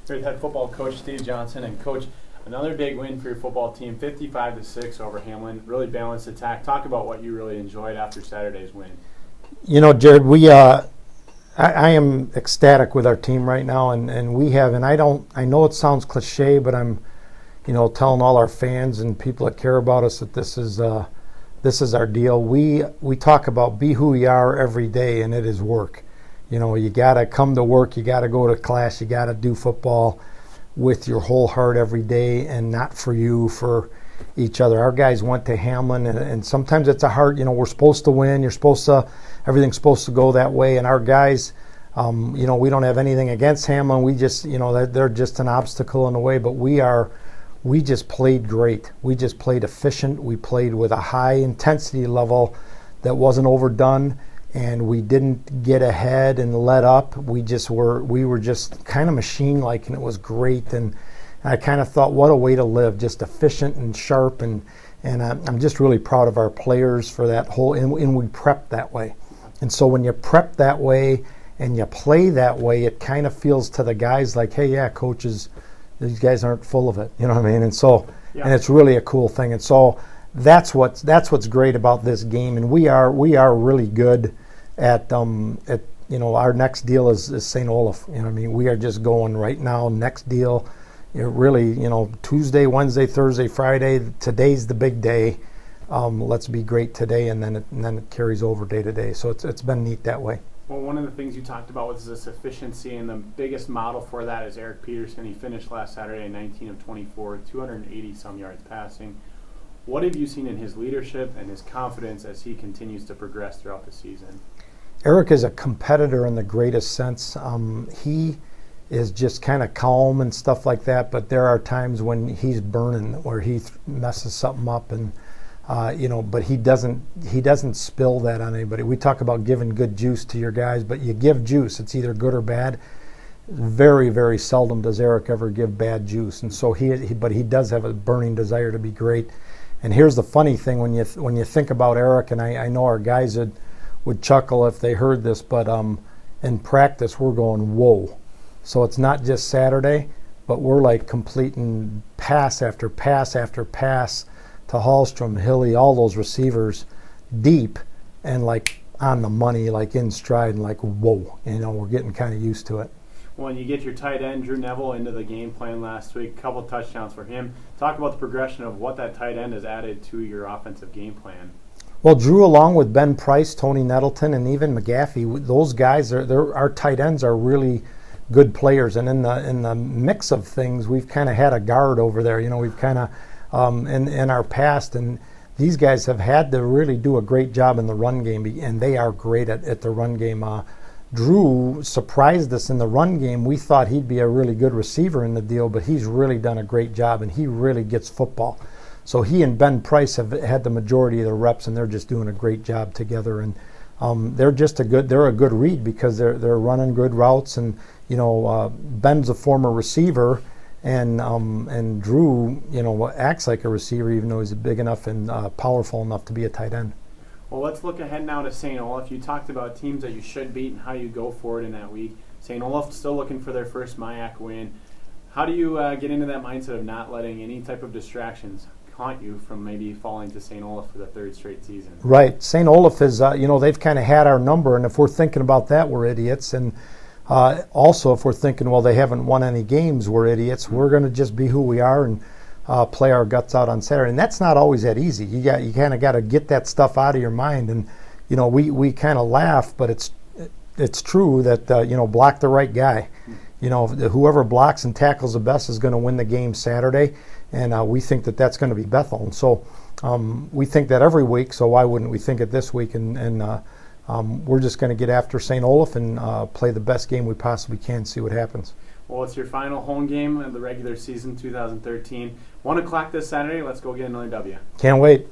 Here's head football coach Steve Johnson. And coach, another big win for your football team, 55-6 over Hamlin. Really balanced attack. Talk about what you really enjoyed after Saturday's win. You know, Jared, I am ecstatic with our team right now, and we have, and I know it sounds cliche, but I'm, telling all our fans and people that care about us that this is our deal. We talk about be who you are every day, and it is work. You got to come to work, you got to go to class, you got to do football with your whole heart every day, and not for you, for each other. Our guys went to Hamlin, and sometimes it's a hard, we're supposed to win, everything's supposed to go that way, and our guys, we don't have anything against Hamlin. We just, they're just an obstacle in the way, but we just played great. We just played efficient. We played with a high intensity level that wasn't overdone, and we didn't get ahead and let up. We were just kind of machine-like, and it was great. And I kind of thought, what a way to live, just efficient and sharp. And I'm just really proud of our players for that whole, and we prepped that way. And so when you prep that way and you play that way, it kind of feels to the guys like, hey, yeah, coaches, these guys aren't full of it. You know what I mean? And so, and it's really a cool thing. And so that's what's great about this game. And we are really good at our next deal is St. Olaf. We are just going right now. Next deal, really, Tuesday, Wednesday, Thursday, Friday. Today's the big day. Let's be great today, and then it carries over day to day. So it's been neat that way. Well, one of the things you talked about was this efficiency, and the biggest model for that is Eric Peterson. He finished last Saturday 19 of 24, 280-some yards passing. What have you seen in his leadership and his confidence as he continues to progress throughout the season? Eric is a competitor in the greatest sense. He is just kind of calm and stuff like that, but there are times when he's burning, where he messes something up, and but he doesn't spill that on anybody. We talk about giving good juice to your guys, but you give juice, it's either good or bad. Very, very seldom does Eric ever give bad juice, and so but he does have a burning desire to be great. And here's the funny thing, when you think about Eric, and I know our guys would chuckle if they heard this, but in practice we're going, whoa. So it's not just Saturday, but we're like completing pass after pass after pass to Hallstrom, Hilly, all those receivers deep and like on the money, like in stride, and like, whoa, we're getting kind of used to it. Well, and you get your tight end, Drew Neville, into the game plan last week, a couple touchdowns for him. Talk about the progression of what that tight end has added to your offensive game plan. Well, Drew, along with Ben Price, Tony Nettleton, and even McGaffey, those guys, our tight ends are really good players. And in the mix of things, we've kind of had a guard over there. We've kind of in our past, and these guys have had to really do a great job in the run game, and they are great at the run game. Drew surprised us in the run game. We thought he'd be a really good receiver in the deal, but he's really done a great job, and he really gets football. So he and Ben Price have had the majority of the reps, and they're just doing a great job together. And they're a good read because they're running good routes. And Ben's a former receiver, and Drew acts like a receiver, even though he's big enough and powerful enough to be a tight end. Well, let's look ahead now to St. Olaf. You talked about teams that you should beat and how you go forward in that week. St. Olaf still looking for their first MIAC win. How do you get into that mindset of not letting any type of distractions haunt you from maybe falling to St. Olaf for the third straight season? Right. St. Olaf is, they've kind of had our number, and if we're thinking about that, we're idiots. And also, if we're thinking, well, they haven't won any games, we're idiots. We're going to just be who we are and play our guts out on Saturday. And that's not always that easy. You kind of got to get that stuff out of your mind. And, we kind of laugh, but it's true that, block the right guy. Whoever blocks and tackles the best is going to win the game Saturday. And we think that that's going to be Bethel. And so we think that every week, so why wouldn't we think it this week? And we're just going to get after St. Olaf and play the best game we possibly can, see what happens. Well, it's your final home game of the regular season 2013. 1 o'clock this Saturday. Let's go get another W. Can't wait.